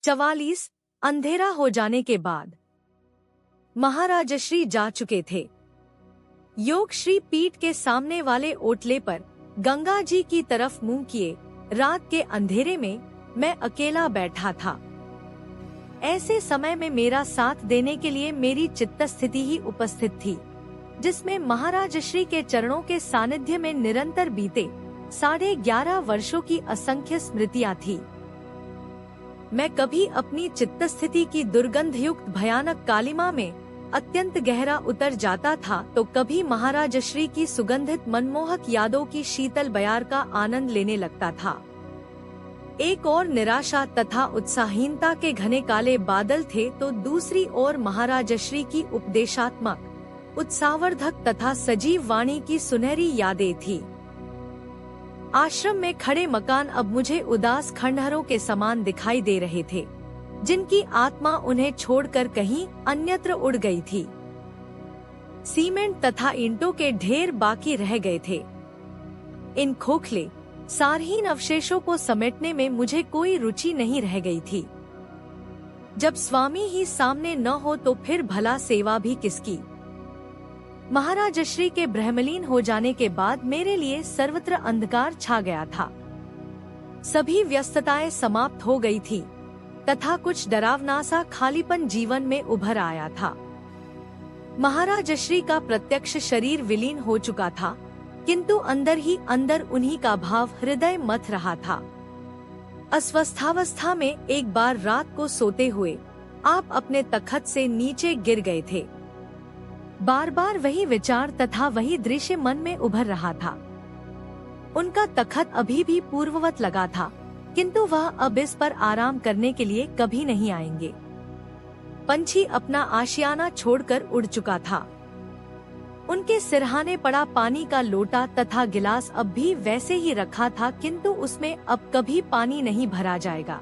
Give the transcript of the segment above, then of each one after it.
44 अंधेरा हो जाने के बाद महाराजश्री जा चुके थे। योग श्री पीठ के सामने वाले ओटले पर गंगा जी की तरफ मुंह किए रात के अंधेरे में मैं अकेला बैठा था। ऐसे समय में मेरा साथ देने के लिए मेरी चित्त स्थिति ही उपस्थित थी, जिसमें महाराजश्री के चरणों के सानिध्य में निरंतर बीते 11.5 वर्षों की असंख्य स्मृतियां थी। मैं कभी अपनी चित्त स्थिति की दुर्गंध युक्त भयानक कालिमा में अत्यंत गहरा उतर जाता था, तो कभी महाराजश्री की सुगंधित मनमोहक यादों की शीतल बयार का आनंद लेने लगता था। एक और निराशा तथा उत्साहहीनता के घने काले बादल थे, तो दूसरी ओर महाराजश्री की उपदेशात्मक, उत्साहवर्धक तथा सजीव वाणी की सुनहरी यादें थी। आश्रम में खड़े मकान अब मुझे उदास खंडहरों के समान दिखाई दे रहे थे, जिनकी आत्मा उन्हें छोड़कर कहीं अन्यत्र उड़ गई थी। सीमेंट तथा ईंटों के ढेर बाकी रह गए थे। इन खोखले, सारहीन अवशेषों को समेटने में मुझे कोई रुचि नहीं रह गई थी। जब स्वामी ही सामने न हो तो फिर भला सेवा भी किसकी। महाराजश्री के ब्रह्मलीन हो जाने के बाद मेरे लिए सर्वत्र अंधकार छा गया था। सभी व्यस्तताएं समाप्त हो गई थी तथा कुछ डरावना सा खालीपन जीवन में उभर आया था। महाराजश्री का प्रत्यक्ष शरीर विलीन हो चुका था, किंतु अंदर ही अंदर उन्हीं का भाव हृदय मथ रहा था। अस्वस्थावस्था में एक बार रात को सोते हुए आप अपने तखत से नीचे गिर गए थे। बार बार वही विचार तथा वही दृश्य मन में उभर रहा था। उनका तखत अभी भी पूर्ववत लगा था, किंतु वह अब इस पर आराम करने के लिए कभी नहीं आएंगे। पंछी अपना आशियाना छोड़कर उड़ चुका था। उनके सिरहाने पड़ा पानी का लोटा तथा गिलास अब भी वैसे ही रखा था, किंतु उसमें अब कभी पानी नहीं भरा जाएगा।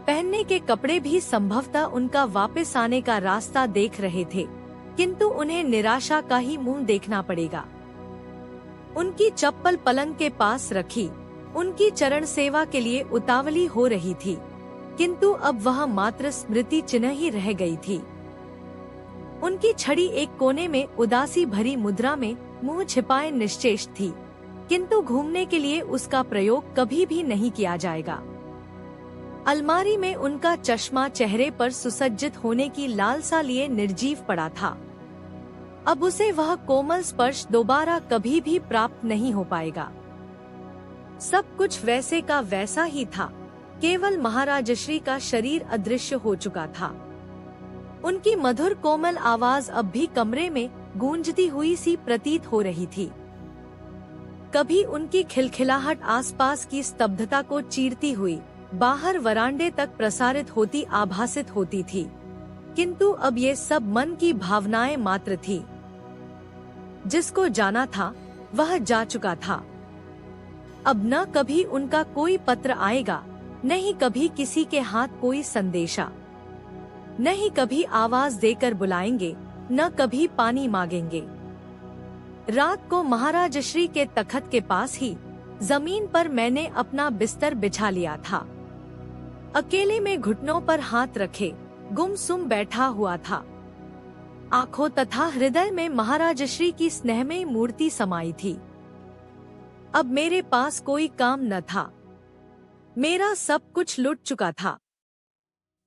पहनने के कपड़े भी संभवतः उनका वापस आने का रास्ता देख रहे थे, किंतु उन्हें निराशा का ही मुंह देखना पड़ेगा। उनकी चप्पल पलंग के पास रखी, उनकी चरण सेवा के लिए उतावली हो रही थी, किंतु अब वह मात्र स्मृति चिन्ह ही रह गई थी। उनकी छड़ी एक कोने में उदासी भरी मुद्रा में मुंह छिपाए निश्चेष्ट थी, किंतु घूमने के लिए उसका प्रयोग कभी भी नहीं किया जाएगा। अलमारी में उनका चश्मा चेहरे पर सुसज्जित होने की लालसा लिए निर्जीव पड़ा था। अब उसे वह कोमल स्पर्श दोबारा कभी भी प्राप्त नहीं हो पाएगा। सब कुछ वैसे का वैसा ही था, केवल महाराजश्री का शरीर अदृश्य हो चुका था। उनकी मधुर कोमल आवाज अब भी कमरे में गूंजती हुई सी प्रतीत हो रही थी। कभी उनकी खिलखिलाहट आसपास की स्तब्धता को चीरती हुई बाहर वरांडे तक प्रसारित होती आभासित होती थी, किंतु अब ये सब मन की भावनाएं मात्र थी। जिसको जाना था वह जा चुका था। अब न कभी उनका कोई पत्र आएगा, न ही कभी किसी के हाथ कोई संदेशा, न ही कभी आवाज देकर बुलाएंगे, न कभी पानी मांगेंगे। रात को महाराजश्री के तखत के पास ही जमीन पर मैंने अपना बिस्तर बिछा लिया था। अकेले में घुटनों पर हाथ रखे गुमसुम बैठा हुआ था। आंखों तथा हृदय में महाराजश्री की स्नेहमयी मूर्ति समाई थी। अब मेरे पास कोई काम न था। मेरा सब कुछ लुट चुका था।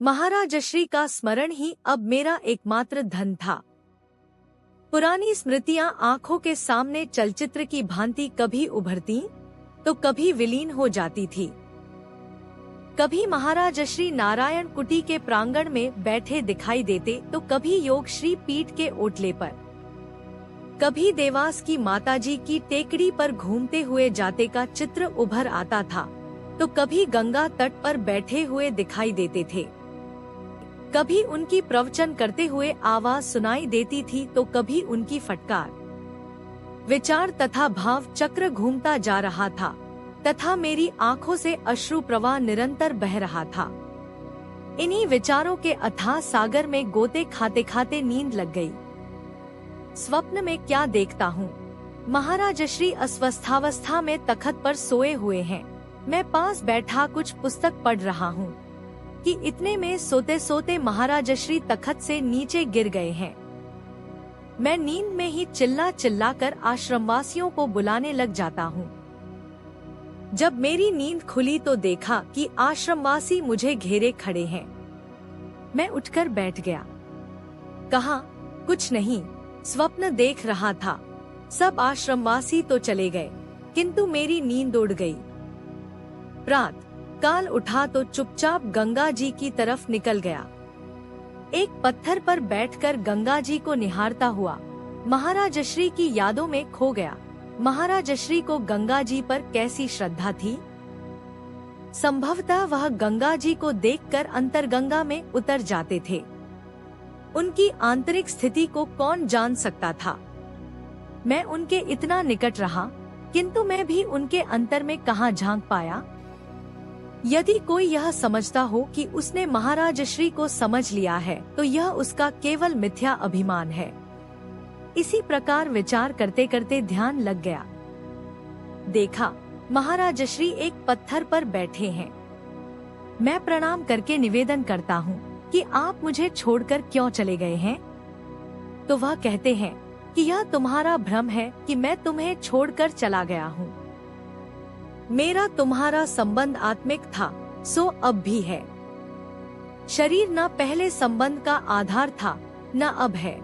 महाराजश्री का स्मरण ही अब मेरा एकमात्र धन था। पुरानी स्मृतियां आंखों के सामने चलचित्र की भांति कभी उभरती तो कभी विलीन हो जाती थी। कभी महाराजश्री नारायण कुटी के प्रांगण में बैठे दिखाई देते तो कभी योग श्री पीठ के ओटले पर, कभी देवास की माताजी की टेकड़ी पर घूमते हुए जाते का चित्र उभर आता था, तो कभी गंगा तट पर बैठे हुए दिखाई देते थे। कभी उनकी प्रवचन करते हुए आवाज सुनाई देती थी तो कभी उनकी फटकार। विचार तथा भाव चक्र घूमता जा रहा था तथा मेरी आंखों से अश्रु प्रवाह निरंतर बह रहा था। इन्हीं विचारों के अथाह सागर में गोते खाते खाते नींद लग गई। स्वप्न में क्या देखता हूँ, महाराजश्री अस्वस्थावस्था में तखत पर सोए हुए हैं। मैं पास बैठा कुछ पुस्तक पढ़ रहा हूँ कि इतने में सोते सोते महाराज श्री तखत से नीचे गिर गए हैं। मैं नींद में ही चिल्ला चिल्ला कर आश्रमवासियों को बुलाने लग जाता हूँ। जब मेरी नींद खुली तो देखा कि आश्रमवासी मुझे घेरे खड़े हैं। मैं उठकर बैठ गया। कहा, कुछ नहीं, स्वप्न देख रहा था। सब आश्रमवासी तो चले गए, किंतु मेरी नींद उड़ गई। प्रात काल उठा तो चुपचाप गंगा जी की तरफ निकल गया। एक पत्थर पर बैठकर गंगा जी को निहारता हुआ महाराज श्री की यादों में खो गया। महाराज श्री को गंगा जी पर कैसी श्रद्धा थी। संभवतः वह गंगा जी को देखकर अंतरगंगा में उतर जाते थे। उनकी आंतरिक स्थिति को कौन जान सकता था। मैं उनके इतना निकट रहा, किंतु मैं भी उनके अंतर में कहां झांक पाया। यदि कोई यह समझता हो कि उसने महाराज श्री को समझ लिया है, तो यह उसका केवल मिथ्या अभिमान है। इसी प्रकार विचार करते करते ध्यान लग गया। देखा, महाराज श्री एक पत्थर पर बैठे हैं। मैं प्रणाम करके निवेदन करता हूँ कि आप मुझे छोड़कर क्यों चले गए हैं। तो वह कहते हैं कि यह तुम्हारा भ्रम है कि मैं तुम्हें छोड़कर चला गया हूँ। मेरा तुम्हारा संबंध आत्मिक था, सो अब भी है। शरीर न पहले संबंध का आधार था, न अब है।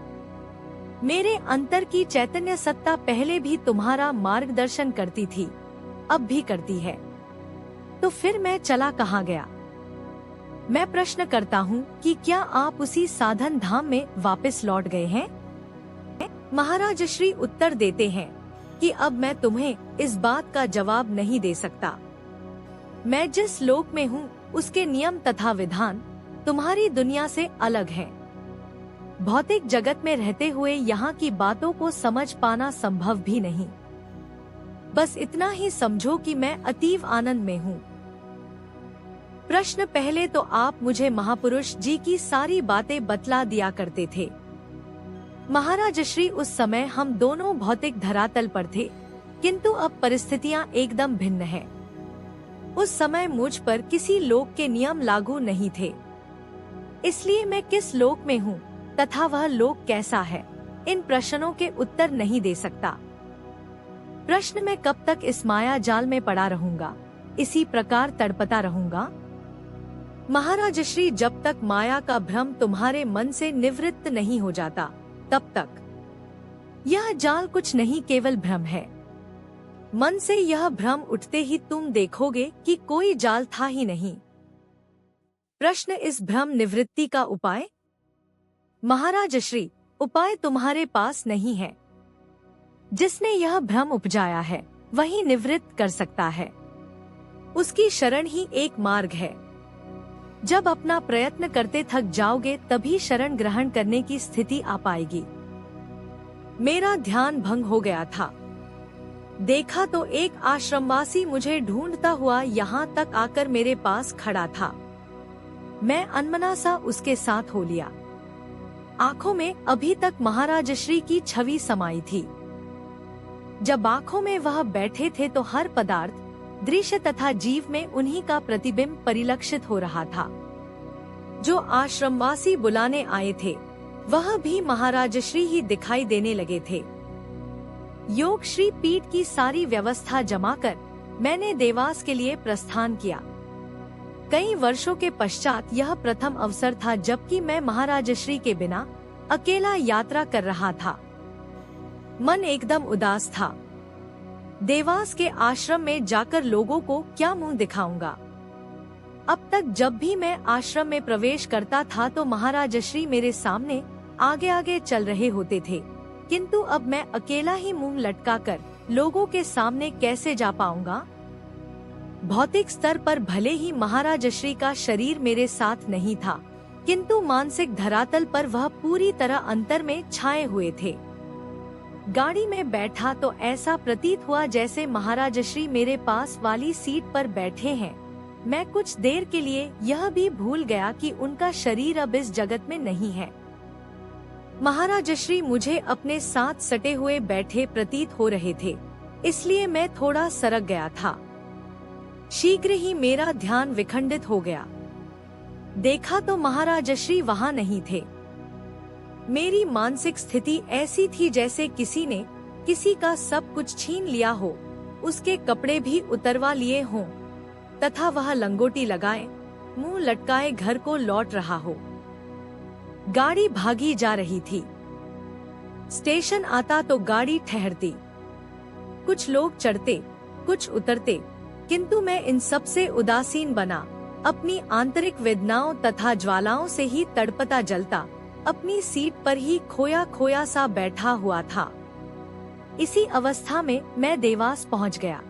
मेरे अंतर की चैतन्य सत्ता पहले भी तुम्हारा मार्गदर्शन करती थी, अब भी करती है। तो फिर मैं चला कहाँ गया। मैं प्रश्न करता हूँ कि क्या आप उसी साधन धाम में वापस लौट गए हैं। महाराज श्री उत्तर देते हैं कि अब मैं तुम्हें इस बात का जवाब नहीं दे सकता। मैं जिस लोक में हूँ उसके नियम तथा विधान तुम्हारी दुनिया से अलग हैं। भौतिक जगत में रहते हुए यहाँ की बातों को समझ पाना संभव भी नहीं। बस इतना ही समझो कि मैं अतीव आनंद में हूँ। प्रश्न, पहले तो आप मुझे महापुरुष जी की सारी बातें बतला दिया करते थे। महाराज श्री, उस समय हम दोनों भौतिक धरातल पर थे, किंतु अब परिस्थितियां एकदम भिन्न हैं। उस समय मुझ पर किसी लोक के नियम लागू नहीं थे, इसलिए मैं किस लोक में हूँ तथा वह लोक कैसा है, इन प्रश्नों के उत्तर नहीं दे सकता। प्रश्न, मैं कब तक इस माया जाल में पड़ा रहूंगा, इसी प्रकार तड़पता रहूंगा। महाराज श्री, जब तक माया का भ्रम तुम्हारे मन से निवृत्त नहीं हो जाता, तब तक यह जाल कुछ नहीं, केवल भ्रम है। मन से यह भ्रम उठते ही तुम देखोगे कि कोई जाल था ही नहीं। प्रश्न, इस भ्रम निवृत्ति का उपाय। महाराज श्री, उपाय तुम्हारे पास नहीं है। जिसने यह भ्रम उपजाया है वही निवृत्त कर सकता है। उसकी शरण ही एक मार्ग है। जब अपना प्रयत्न करते थक जाओगे तभी शरण ग्रहण करने की स्थिति आ पाएगी। मेरा ध्यान भंग हो गया था। देखा तो एक आश्रमवासी मुझे ढूंढता हुआ यहाँ तक आकर मेरे पास खड़ा था। मैं अनमना सा उसके साथ हो लिया। आंखों में अभी तक महाराज श्री की छवि समाई थी। जब आंखों में वह बैठे थे तो हर पदार्थ, दृश्य तथा जीव में उन्हीं का प्रतिबिंब परिलक्षित हो रहा था। जो आश्रमवासी बुलाने आए थे वह भी महाराज श्री ही दिखाई देने लगे थे। योग श्री पीठ की सारी व्यवस्था जमाकर मैंने देवास के लिए प्रस्थान किया। कई वर्षों के पश्चात यह प्रथम अवसर था जबकि मैं महाराज श्री के बिना अकेला यात्रा कर रहा था। मन एकदम उदास था। देवास के आश्रम में जाकर लोगों को क्या मुंह दिखाऊंगा। अब तक जब भी मैं आश्रम में प्रवेश करता था तो महाराज श्री मेरे सामने आगे आगे चल रहे होते थे, किंतु अब मैं अकेला ही मुंह लटकाकर लोगों के सामने कैसे जा पाऊंगा। भौतिक स्तर पर भले ही महाराज श्री का शरीर मेरे साथ नहीं था, किंतु मानसिक धरातल पर वह पूरी तरह अंतर में छाए हुए थे। गाड़ी में बैठा तो ऐसा प्रतीत हुआ जैसे महाराज श्री मेरे पास वाली सीट पर बैठे हैं। मैं कुछ देर के लिए यह भी भूल गया कि उनका शरीर अब इस जगत में नहीं है। महाराज श्री मुझे अपने साथ सटे हुए बैठे प्रतीत हो रहे थे, इसलिए मैं थोड़ा सरक गया था। शीघ्र ही मेरा ध्यान विखंडित हो गया। देखा तो महाराजश्री वहां नहीं थे। मेरी मानसिक स्थिति ऐसी थी जैसे किसी ने किसी का सब कुछ छीन लिया हो, उसके कपड़े भी उतरवा लिए हों, तथा वह लंगोटी लगाए, मुंह लटकाए घर को लौट रहा हो। गाड़ी भागी जा रही थी। स्टेशन आता तो गाड़ी ठहरती। कुछ लोग चढ़ते, कुछ उतरते, किंतु मैं इन सब से उदासीन बना, अपनी आंतरिक वेदनाओं तथा ज्वालाओं से ही तड़पता जलता, अपनी सीट पर ही खोया खोया सा बैठा हुआ था। इसी अवस्था में मैं देवास पहुंच गया।